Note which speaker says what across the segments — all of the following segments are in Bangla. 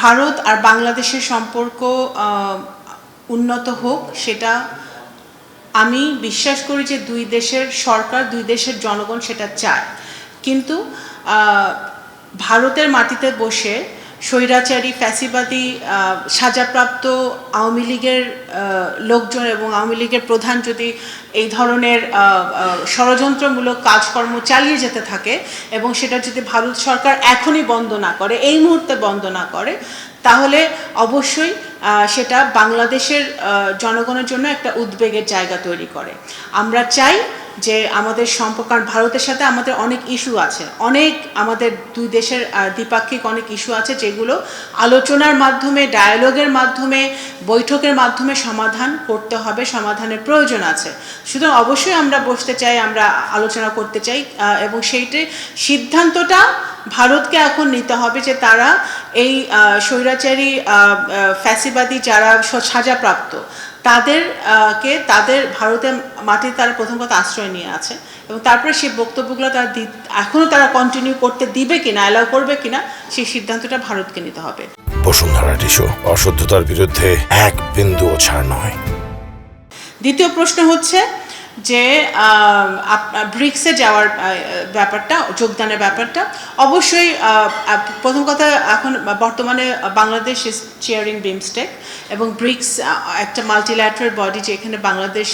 Speaker 1: ভারত আর বাংলাদেশের সম্পর্ক উন্নত হোক, সেটা আমি বিশ্বাস করি যে দুই দেশের সরকার, দুই দেশের জনগণ সেটা চায়। কিন্তু ভারতের মাটিতে বসে স্বৈরাচারী ফ্যাসিবাদী সাজাপ্রাপ্ত আওয়ামী লীগের লোকজন এবং আওয়ামী লীগের প্রধান যদি এই ধরনের ষড়যন্ত্রমূলক কাজকর্ম চালিয়ে যেতে থাকে এবং সেটা যদি ভারত সরকার এখনই বন্ধ না করে, এই মুহূর্তে বন্ধ না করে, তাহলে অবশ্যই সেটা বাংলাদেশের জনগণের জন্য একটা উদ্বেগের জায়গা তৈরি করে। আমরা চাই যে আমাদের সম্পর্ক, কারণ ভারতের সাথে আমাদের অনেক ইস্যু আছে, আমাদের দুই দেশের দ্বিপাক্ষিক অনেক ইস্যু আছে যেগুলো আলোচনার মাধ্যমে, ডায়ালগের মাধ্যমে, বৈঠকের মাধ্যমে সমাধান করতে হবে, সমাধানের প্রয়োজন আছে। সুতরাং অবশ্যই আমরা বসতে চাই, আমরা আলোচনা করতে চাই এবং সেইটার সিদ্ধান্তটা ভারতকে এখন নিতে হবে যে তারা এই স্বৈরাচারী ফ্যাসিবাদী যারা সাজাপ্রাপ্ত তাদের ভারতের মাটিতে তারা প্রথম কথা আশ্রয় নিয়ে আছে এবং তারপরে সেই বক্তব্যগুলো তারা এখনও তারা কন্টিনিউ করতে দিবে কিনা, অ্যালাউ করবে কিনা, সেই সিদ্ধান্তটা ভারতকে নিতে হবে।
Speaker 2: বসুন্ধরা টিস্যু, অসত্যতার বিরুদ্ধে এক বিন্দুও ছাড় নয়।
Speaker 1: দ্বিতীয় প্রশ্ন হচ্ছে যে ব্রিক্সে যাওয়ার ব্যাপারটা, যোগদানের ব্যাপারটা। অবশ্যই প্রথম কথা, এখন বর্তমানে বাংলাদেশ ইজ চেয়ারিং বিমস্টেক এবং ব্রিক্স একটা মাল্টিল্যাটারাল বডি, যেখানে বাংলাদেশ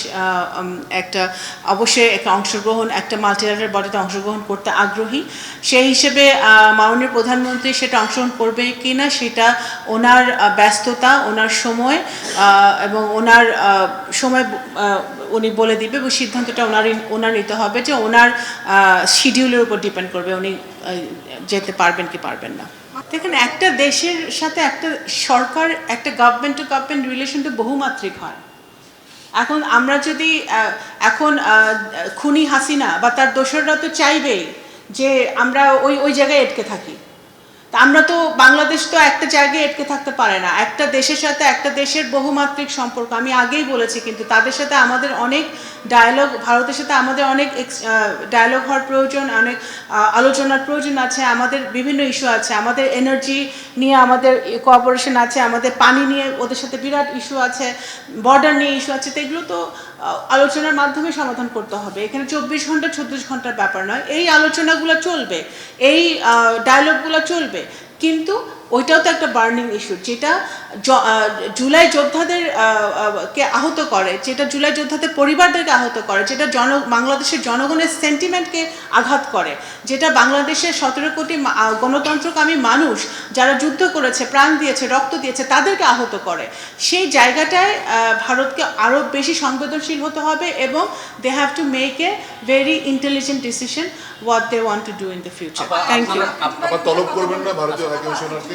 Speaker 1: অবশ্যই একটা অংশগ্রহণ, একটা মাল্টিল্যাটারাল বডিতে অংশগ্রহণ করতে আগ্রহী। সেই হিসেবে মাননীয় প্রধানমন্ত্রী সেটা অংশগ্রহণ করবে কি না সেটা ওনার ব্যস্ততা, ওনার সময় এবং ওনার সময় উনি বলে দিবে এবং সিদ্ধান্তটা ওনার নিতে হবে যে ওনার শিডিউলের উপর ডিপেন্ড করবে উনি যেতে পারবেন কি পারবেন না। দেখেন, একটা দেশের সাথে একটা সরকার, একটা গভর্নমেন্ট টু গভর্নমেন্ট রিলেশন তো বহুমাত্রিক হয়। এখন আমরা যদি খুনি হাসিনা বা তার দোসররা তো চাইবেই যে আমরা ওই জায়গায় আটকে থাকি। তা আমরা তো, বাংলাদেশ তো একটা জায়গায় আটকে থাকতে পারে না। একটা দেশের সাথে একটা দেশের বহুমাত্রিক সম্পর্ক, আমি আগেই বলেছি, কিন্তু তাদের সাথে আমাদের অনেক ডায়ালগ, ভারতের সাথে আমাদের অনেক ডায়ালগ হওয়ার প্রয়োজন, অনেক আলোচনার প্রয়োজন আছে। আমাদের বিভিন্ন ইস্যু আছে, আমাদের এনার্জি নিয়ে আমাদের কোঅপারেশন আছে, আমাদের পানি নিয়ে ওদের সাথে বিরাট ইস্যু আছে, বর্ডার নিয়ে ইস্যু আছে। তো এগুলো তো আলোচনার মাধ্যমে সমাধান করতে হবে। এখানে 24 ঘন্টা 36 ঘন্টার ব্যাপার নয়। এই আলোচনাগুলো চলবে, এই ডায়ালগগুলো চলবে, কিন্তু ওইটাও তো একটা বার্নিং ইস্যু, যেটা জুলাই যোদ্ধাদের কে আহত করে, যেটা জুলাই যোদ্ধাদের পরিবারদেরকে আহত করে, যেটা বাংলাদেশের জনগণের সেন্টিমেন্টকে আঘাত করে, যেটা বাংলাদেশের 17 কোটি গণতন্ত্রকামী মানুষ যারা যুদ্ধ করেছে, প্রাণ দিয়েছে, রক্ত দিয়েছে, তাদেরকে আহত করে। সেই জায়গাটায় ভারতকে আরও বেশি সংবেদনশীল হতে হবে এবং they have to make a very intelligent decision what they want to do in the future. Thank you.
Speaker 3: তলব করবেন না ভারতীয় হাইকমিশনারকে?